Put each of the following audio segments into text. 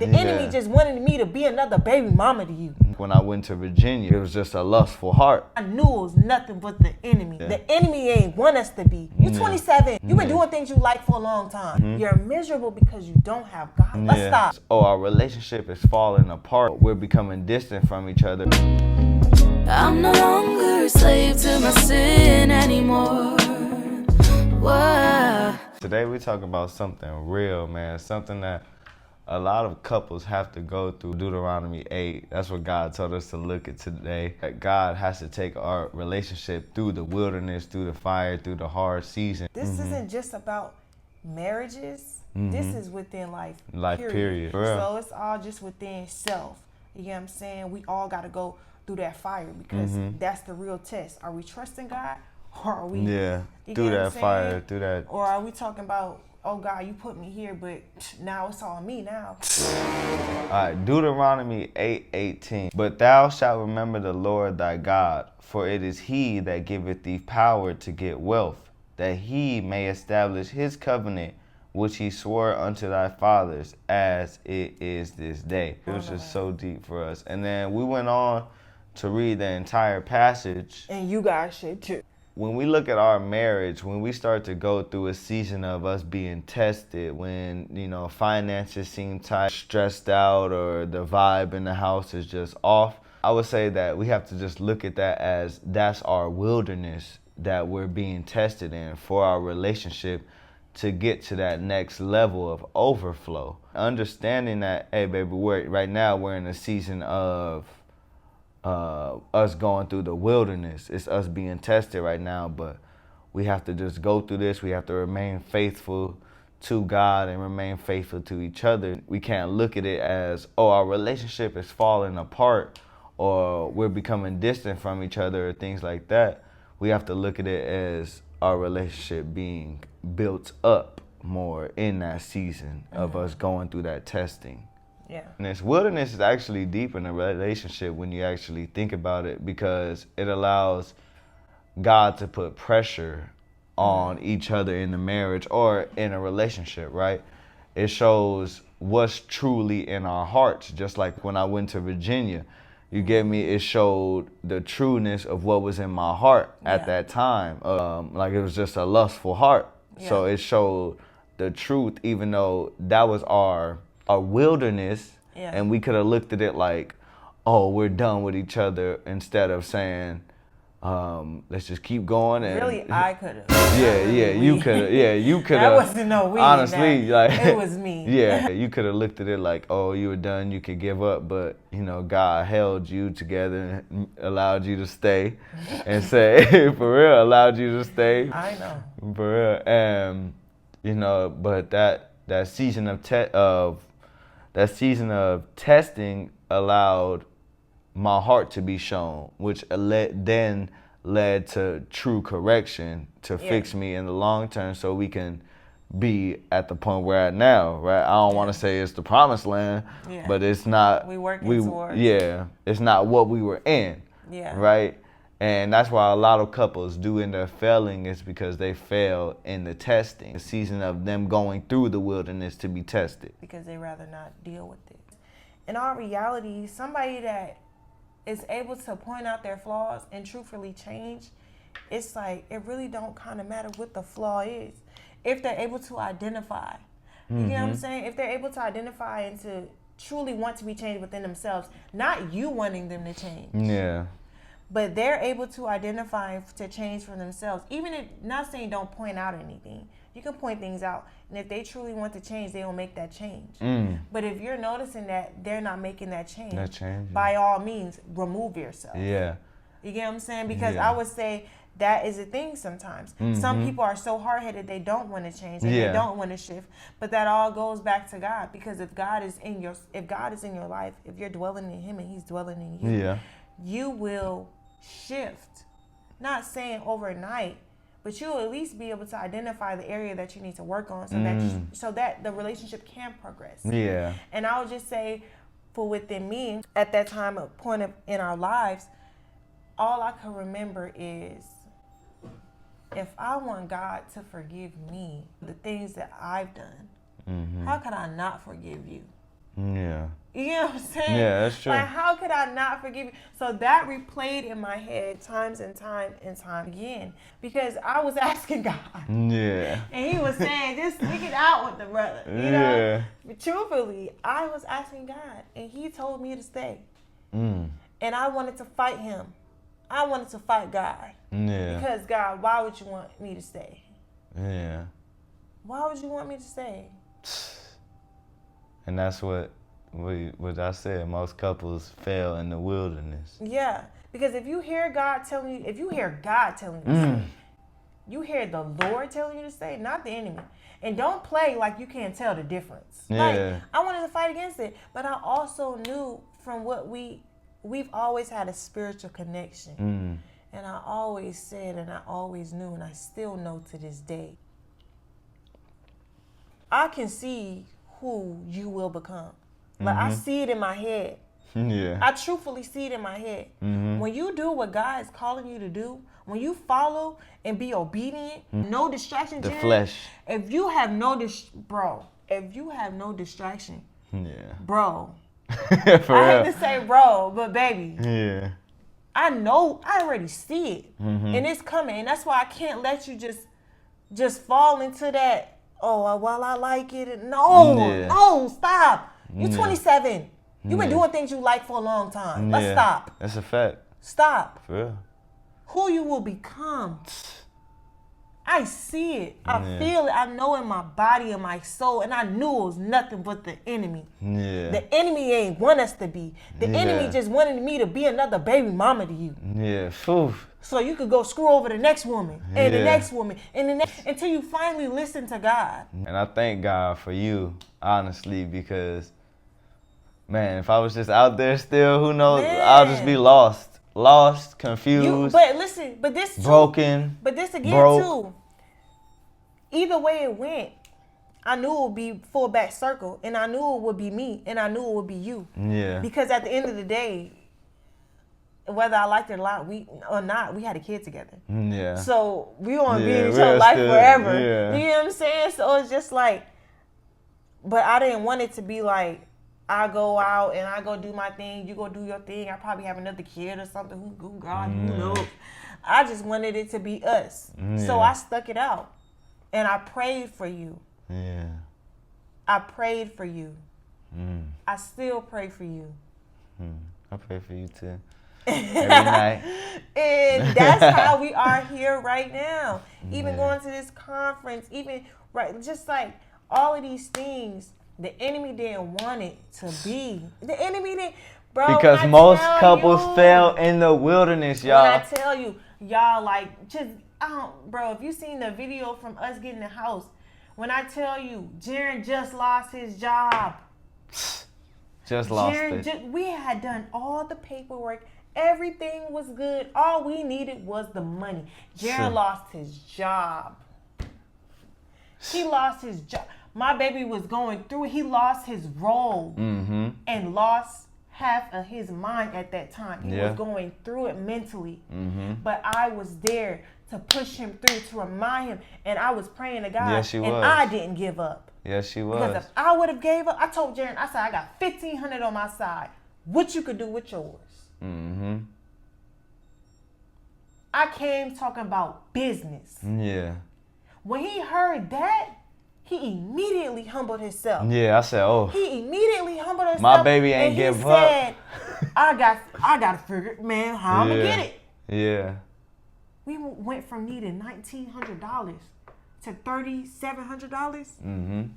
The enemy just wanted me to be another baby mama to you. When I went to Virginia, it was just a lustful heart. I knew it was nothing but the enemy. The enemy ain't want us to be. You 27. You've been doing things you like for a long time. You're miserable because you don't have God. Let's stop. Oh, our relationship is falling apart. We're becoming distant from each other. I'm no longer a slave to my sin anymore. Whoa. Today we talk about something real, man. Something that a lot of couples have to go through. Deuteronomy 8. That's what God told us to look at today. That God has to take our relationship through the wilderness, through the fire, through the hard season. This isn't just about marriages. This is within life. Period. So it's all just within self. You know what I'm saying? We all got to go through that fire because that's the real test. Are we trusting God? Or are we through that fire, through that. Or are we talking about, oh God, you put me here, but now it's all me now. All right, Deuteronomy 8:18. But thou shalt remember the Lord thy God, for it is he that giveth thee power to get wealth, that he may establish his covenant, which he swore unto thy fathers, as it is this day. It was just so deep for us. And then we went on to read the entire passage. And you guys should too. When we look at our marriage, when we start to go through a season of us being tested, when, finances seem tight, stressed out, or the vibe in the house is just off, I would say that we have to just look at that as that's our wilderness that we're being tested in for our relationship to get to that next level of overflow. Understanding that, hey, baby, right now we're in a season of us going through the wilderness. It's us being tested right now, but we have to just go through this. We have to remain faithful to God and remain faithful to each other. We can't look at it as, oh, our relationship is falling apart or we're becoming distant from each other or things like that. We have to look at it as our relationship being built up more in that season of us going through that testing. Yeah. And this wilderness is actually deep in a relationship when you actually think about it, because it allows God to put pressure on each other in the marriage or in a relationship, right? It shows what's truly in our hearts. Just like when I went to Virginia, it showed the trueness of what was in my heart at that time. Like it was just a lustful heart. Yeah. So it showed the truth, even though that was our wilderness, and we could have looked at it like, oh, we're done with each other, instead of saying, let's just keep going. And really, I could have. You could have. That wasn't no we. Honestly, it was me. Yeah, you could have looked at it like, oh, you were done, you could give up, but God held you together and allowed you to stay, and say, for real, allowed you to stay. I know. For real, and but that season of testing allowed my heart to be shown, which then led to true correction to fix me in the long term, so we can be at the point we're at now, right? I don't want to say it's the promised land, but it's not. We working towards. It's not what we were in, right? And that's why a lot of couples do end up failing, is because they fail in the testing, the season of them going through the wilderness to be tested. Because they rather not deal with it. In all reality, somebody that is able to point out their flaws and truthfully change, it's like it really don't kind of matter what the flaw is. If they're able to identify, you know what I'm saying? If they're able to identify and to truly want to be changed within themselves, not you wanting them to change. Yeah. But they're able to identify to change for themselves. Even if, not saying don't point out anything. You can point things out. And if they truly want to change, they will make that change. But if you're noticing that they're not making that change, by all means, remove yourself. Yeah. You get what I'm saying? Because I would say that is a thing sometimes. Some people are so hard-headed they don't want to change and they don't want to shift. But that all goes back to God. Because if God is in your life, if you're dwelling in Him and He's dwelling in you, you will shift. Not saying overnight, but you'll at least be able to identify the area that you need to work on, so that the relationship can progress. Yeah. And I would just say, for within me, at that time, a point in our lives, all I can remember is, if I want God to forgive me the things that I've done, how could I not forgive you? Yeah. Yeah. You know what I'm saying? Yeah, that's true. Like, how could I not forgive you? So that replayed in my head times and time again. Because I was asking God. Yeah. And he was saying, just stick it out with the brother. You know? But truthfully, I was asking God. And he told me to stay. And I wanted to fight him. I wanted to fight God. Yeah. Because, God, why would you want me to stay? Yeah. Why would you want me to stay? And that's what I said. Most couples fail in the wilderness. Yeah. Because if you hear God telling you, to stay, you hear the Lord telling you to stay, not the enemy. And don't play like you can't tell the difference. Yeah. Like, I wanted to fight against it. But I also knew from what we've always had a spiritual connection. And I always said, and I always knew, and I still know to this day, I can see who you will become. Like, I see it in my head. Yeah. I truthfully see it in my head. When you do what God is calling you to do, when you follow and be obedient, no distraction. The Jared, flesh. If you have no distraction, Yeah. bro. For I hate real. to say bro, but baby. Yeah. I know, I already see it. And it's coming. And that's why I can't let you just fall into that, oh, well, I like it. No, stop. You're 27. You've been doing things you like for a long time. Let's stop. That's a fact. Stop. For real. Who you will become. I see it. I feel it. I know in my body and my soul. And I knew it was nothing but the enemy. Yeah. The enemy ain't want us to be. The enemy just wanted me to be another baby mama to you. Yeah. Phew. So you could go screw over the next woman and the next woman and the next, until you finally listen to God. And I thank God for you, honestly, because, man, if I was just out there still, who knows? Man. I'll just be lost, confused, But listen, but this too, broken. But this again broke. too. Either way it went, I knew it would be full back circle, and I knew it would be me, and I knew it would be you. Yeah. Because at the end of the day, whether I liked it or not, we had a kid together. Yeah. So we want to be in each we're other's life still- forever. yeah. You know what I'm saying? So it's just like, but I didn't want it to be like, I go out and I go do my thing, you go do your thing. I probably have another kid or something. Who God, who knows? I just wanted it to be us. So I stuck it out. And I prayed for you. Yeah. I prayed for you. I still pray for you. I pray for you too. Every night. And that's how we are here right now. Even going to this conference, even just like all of these things, the enemy didn't want it to be. The enemy didn't, bro. Because most couples fail in the wilderness, y'all. When I tell you, y'all, like, just, bro, if you seen the video from us getting the house, when I tell you, Jaren just lost his job. Just lost it. We had done all the paperwork. Everything was good. All we needed was the money. Jaren lost his job. He lost his job. My baby was going through it. He lost his role and lost half of his mind at that time. He was going through it mentally. But I was there to push him through, to remind him. And I was praying to God. Yes, she was. And I didn't give up. Yes, she was. Because if I would have gave up, I told Jaren, I said, I got $1,500 on my side. What you could do with yours? I came talking about business. Yeah. When he heard that, he immediately humbled himself. Yeah, I said, oh. He immediately humbled himself. My baby ain't give up. He said, I got to figure, man, how I'm going to get it. Yeah. We went from needing $1,900 to $3,700.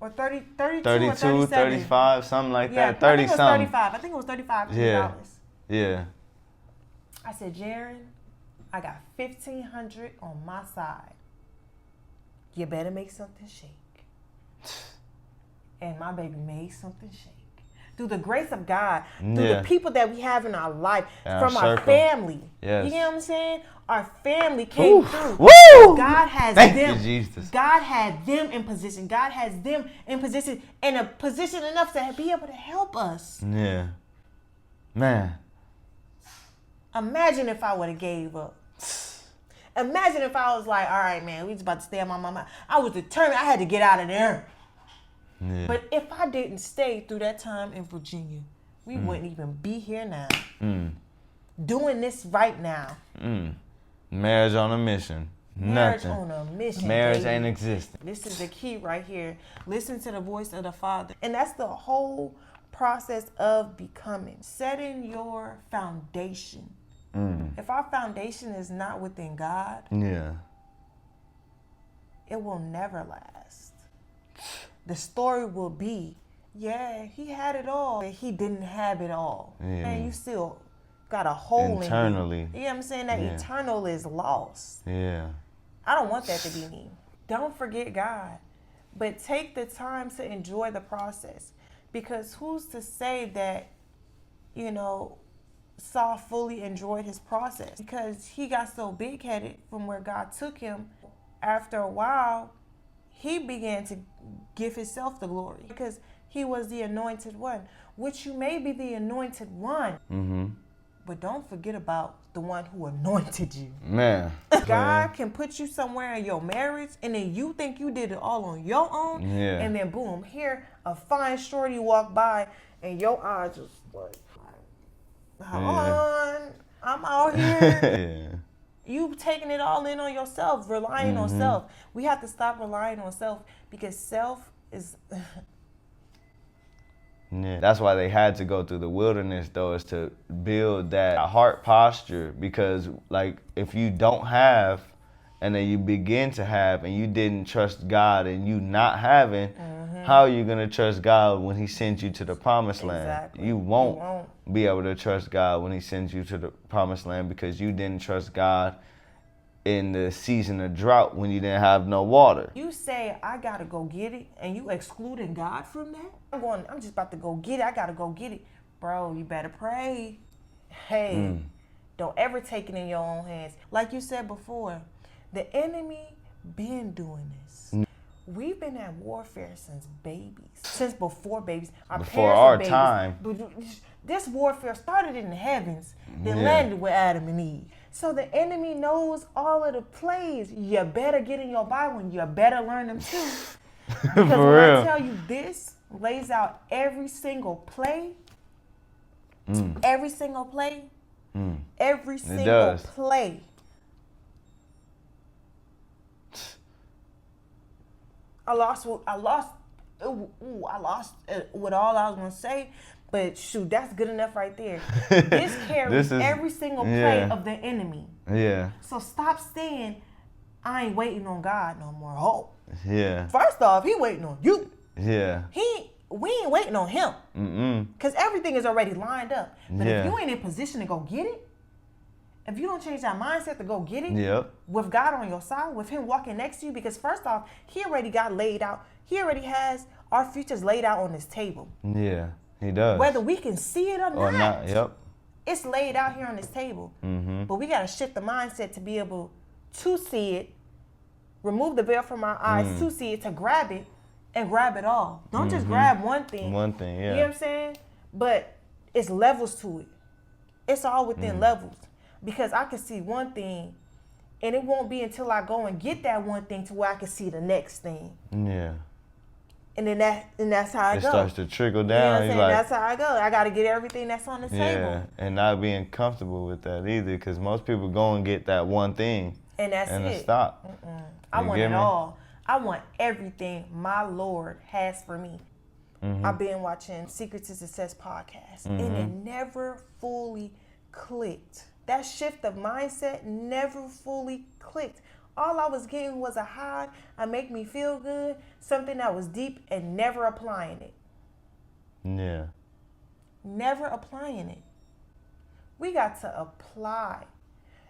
Or 32 or 37. 35, something like that. 30 I think it was something. 35. I think it was $35. Yeah. I said, Jaren, I got $1,500 on my side. You better make something shake. And my baby made something shake. Through the grace of God, through the people that we have in our life, from our family. Yes. You know what I'm saying? Our family came through. Woo! God has Thank them. you, Jesus. God had them in position. God has them in position, and a position enough to be able to help us. Yeah. Man. Imagine if I would have gave up. Imagine if I was like, all right, man, we just about to stay on my mama. I was determined. I had to get out of there. Yeah. But if I didn't stay through that time in Virginia, we wouldn't even be here now. Doing this right now. Marriage on a mission. Marriage Nothing. on a mission. Marriage baby. ain't existing. This is the key right here. Listen to the voice of the Father. And that's the whole process of becoming. Setting your foundation. If our foundation is not within God, Yeah. it will never last. The story will be, yeah, he had it all, but he didn't have it all. Yeah. And you still got a hole Internally. in you. You know what I'm saying? That Yeah. eternal is lost. Yeah. I don't want that to be me. Don't forget God, but take the time to enjoy the process. Because who's to say that, Saul fully enjoyed his process? Because he got so big-headed from where God took him. After a while, he began to give himself the glory because he was the anointed one, which you may be the anointed one. But don't forget about the one who anointed you. Man. God can put you somewhere in your marriage, and then you think you did it all on your own, Yeah. and then boom, here a fine shorty walk by, and your eyes just like, hold on, I'm out here. Yeah. You taking it all in on yourself, relying on self. We have to stop relying on self because self is. Yeah. That's why they had to go through the wilderness, though, is to build that heart posture. Because, like, if you don't have, and then you begin to have, and you didn't trust God, and you not having, how are you gonna trust God when He sends you to the promised land? Exactly. You won't be able to trust God when He sends you to the promised land because you didn't trust God in the season of drought when you didn't have no water. You say, I gotta go get it, and you excluding God from that? I'm just about to go get it. I gotta go get it. Bro, you better pray. Hey, don't ever take it in your own hands. Like you said before, the enemy been doing this. We've been at warfare since babies. Since before babies. Before our time. This warfare started in the heavens, then landed with Adam and Eve. So the enemy knows all of the plays. You better get in your Bible and you better learn them too. Because when I tell you this lays out every single play, every single play, every single play. I lost with all I was gonna say, but shoot, that's good enough right there. This carries every single play of the enemy. Yeah. So stop saying, I ain't waiting on God no more. Oh. Yeah. First off, he waiting on you. Yeah. We ain't waiting on him. Because everything is already lined up. But if you ain't in position to go get it, if you don't change that mindset to go get it, with God on your side, with him walking next to you, because first off, he already got laid out. He already has our futures laid out on this table. Yeah, he does. Whether we can see it or not. Yep. It's laid out here on this table. But we got to shift the mindset to be able to see it, remove the veil from our eyes to see it, to grab it, and grab it all. Don't just grab one thing. One thing, yeah. You know what I'm saying? But it's levels to it. It's all within levels. Because I can see one thing, and it won't be until I go and get that one thing to where I can see the next thing. Yeah. And then that's how I go. It starts to trickle down. You know what I'm saying? That's how I go. I got to get everything that's on the table. Yeah, and not being comfortable with that either, because most people go and get that one thing. And that's and it. Stop. I want it all. I want everything my Lord has for me. I've been watching Secret to Success podcast, and it never fully clicked. That shift of mindset never fully clicked. All I was getting was a high, make me feel good, something that was deep, and never applying it. Yeah. Never applying it. We got to apply.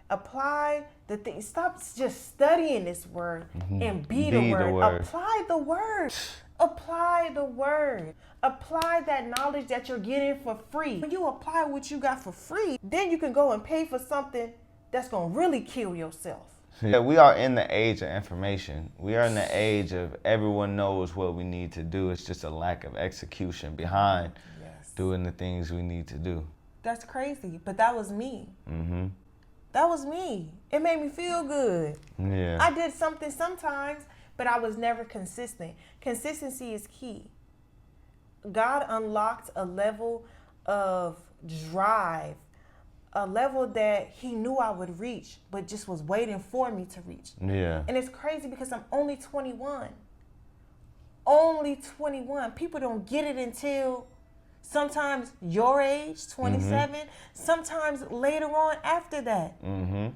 Apply the thing. Stop just studying this word and be the word. Apply the word. Apply the word. Apply that knowledge that you're getting for free. When you apply what you got for free, then you can go and pay for something that's going to really kill yourself. Yeah, we are in the age of information. We are in the age of everyone knows what we need to do. It's just a lack of execution behind doing the things we need to do. That's crazy, but that was me. That was me. It made me feel good. Yeah. I did something sometimes, but I was never consistent. Consistency is key. God unlocked a level of drive, a level that he knew I would reach, but just was waiting for me to reach. Yeah. And it's crazy because I'm only 21. Only 21. People don't get it until sometimes your age, 27, sometimes later on after that. Mm-hmm.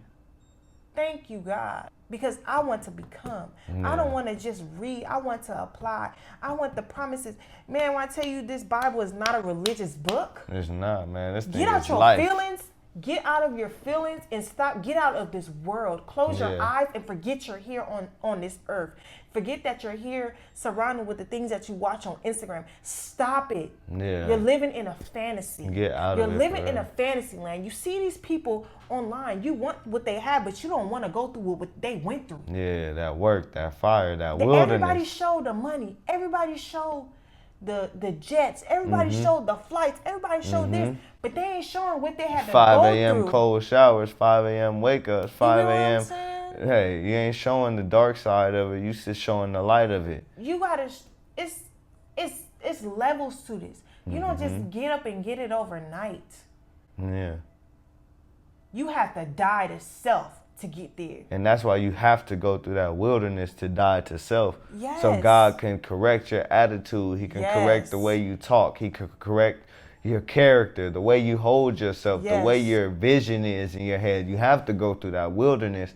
Thank you, God. Because I want to become. Yeah. I don't want to just read. I want to apply. I want the promises. Man, when I tell you this Bible is not a religious book. It's not, man. This thing Get out is your life. feelings. Get out of your feelings and stop. Get out of this world. Close your eyes and forget you're here on this earth. Forget that you're here surrounded with the things that you watch on Instagram. Stop it. Yeah. You're living in a fantasy. Get out You're of it. living for in real. a fantasy land. You see these people online. You want what they have, but you don't want to go through what they went through. Yeah, that work, that fire, that wilderness. Everybody showed the money. Everybody showed the jets. Everybody showed the flights. Everybody showed this, but they ain't showing what they had to 5 go a.m. through. cold showers, 5 a.m. wake ups, 5 You know what I'm a.m. saying? Hey, you ain't showing the dark side of it. You just showing the light of it. You gotta. It's levels to this. You don't just get up and get it overnight. Yeah. You have to die to self to get there. And that's why you have to go through that wilderness to die to self. Yes. So God can correct your attitude. He can correct the Yes. way you talk. He can correct your character, the way you hold yourself, the way Yes. your vision is in your head. You have to go through that wilderness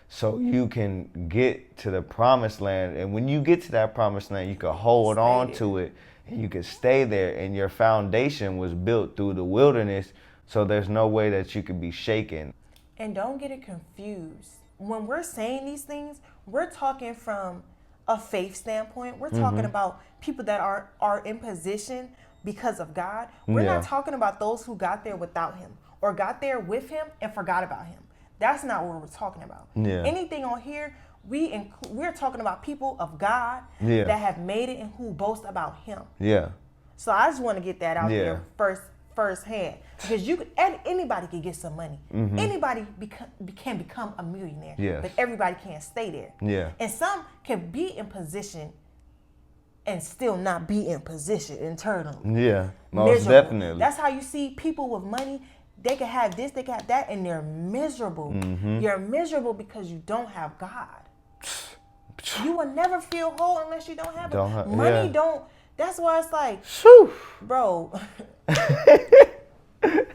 so you can get to the promised land. And when you get to that promised land, you can hold Stay on there. to it and you can stay there. And your foundation was built through the wilderness. So there's no way that you can be shaken. And don't get it confused. When we're saying these things, we're talking from a faith standpoint. We're talking about people that are in position because of God. We're Yeah. not talking about those who got there without him or got there with him and forgot about him. That's not what we're talking about. Yeah. Anything on here, we're talking about people of God Yeah. that have made it and who boast about him. Yeah. So I just want to get that out Yeah. there firsthand, because anybody can get some money. Anybody can become a millionaire. Yes. But everybody can't stay there. Yeah. And some can be in position and still not be in position internally. Yeah. Most Miserable. definitely. That's how you see people with money. They can have this, they can have that, and they're miserable. You're miserable because you don't have God. You will never feel whole unless you don't have it. Money yeah. don't. That's why it's like, Whew. bro.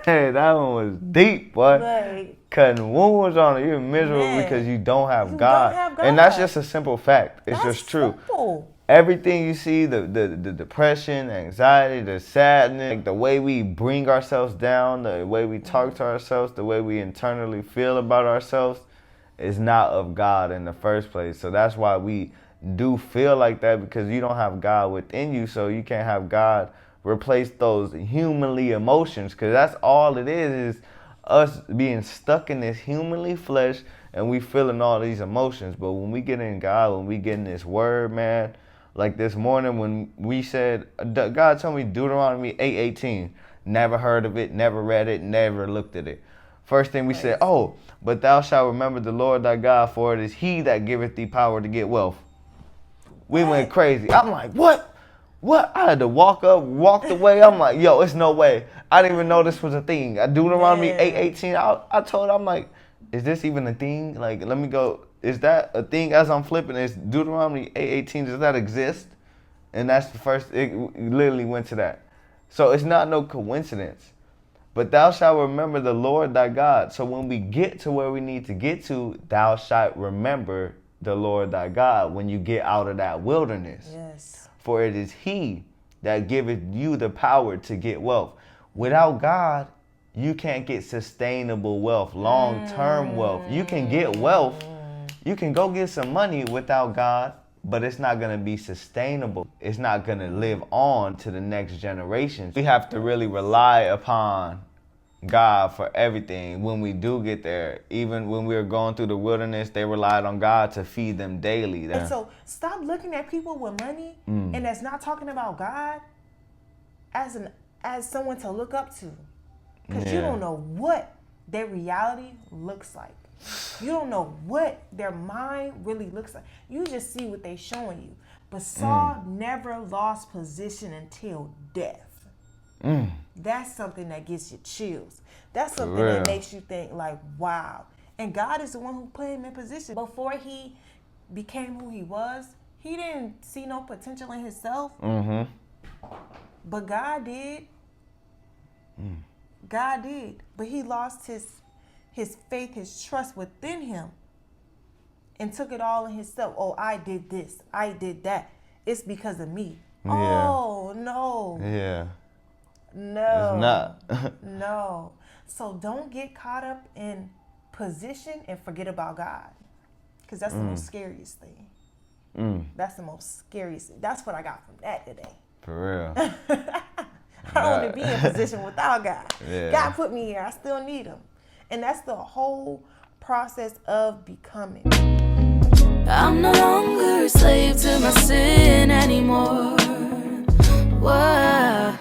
Hey, that one was deep, boy. Like, Cutting wounds on it. You're miserable Man, because you don't have you God. don't have And that's God. just a simple fact. It's that's just true. simple. Everything you see, the depression, anxiety, the sadness, like the way we bring ourselves down, the way we talk to ourselves, the way we internally feel about ourselves is not of God in the first place. So that's why we do feel like that, because you don't have God within you. So you can't have God replace those humanly emotions, because that's all it is us being stuck in this humanly flesh and we feeling all these emotions. But when we get in God, when we get in this word, man, like this morning when we said, God told me Deuteronomy 8:18. Never heard of it, never read it, never looked at it. First thing we said, oh, but thou shalt remember the Lord thy God, for it is he that giveth thee power to get wealth. We went crazy. I'm like, what? What? I had to walked away. I'm like, yo, it's no way. I didn't even know this was a thing. Deuteronomy 8:18. I told her, I'm like, is this even a thing? Like, let me go. Is that a thing? As I'm flipping, is Deuteronomy 8:18, does that exist? And that's the first, it literally went to that. So it's not no coincidence. But thou shalt remember the Lord thy God. So when we get to where we need to get to, thou shalt remember the Lord thy God when you get out of that wilderness. Yes. For it is he that giveth you the power to get wealth. Without God, you can't get sustainable wealth, long-term wealth. You can get wealth. You can go get some money without God, but it's not going to be sustainable. It's not going to live on to the next generation. We have to really rely upon God for everything when we do get there. Even when we were going through the wilderness, they relied on God to feed them daily. And so stop looking at people with money and that's not talking about God as someone to look up to. Because you don't know what their reality looks like. You don't know what their mind really looks like. You just see what they're showing you. But Saul never lost position until death. That's something that gives you chills. That's something that makes you think like, wow. And God is the one who put him in position. Before he became who he was, he didn't see no potential in himself. But God did. God did. But he lost his faith, his trust within him, and took it all in himself. Oh, I did this. I did that. It's because of me. Yeah. Oh, no. Yeah. No. It's not. No. So don't get caught up in position and forget about God. Because that's the most scariest thing. That's the most scariest thing. That's what I got from that today. For real. I don't want to be in position without God. Yeah. God put me here. I still need him. And that's the whole process of becoming. I'm no longer a slave to my sin anymore. Whoa.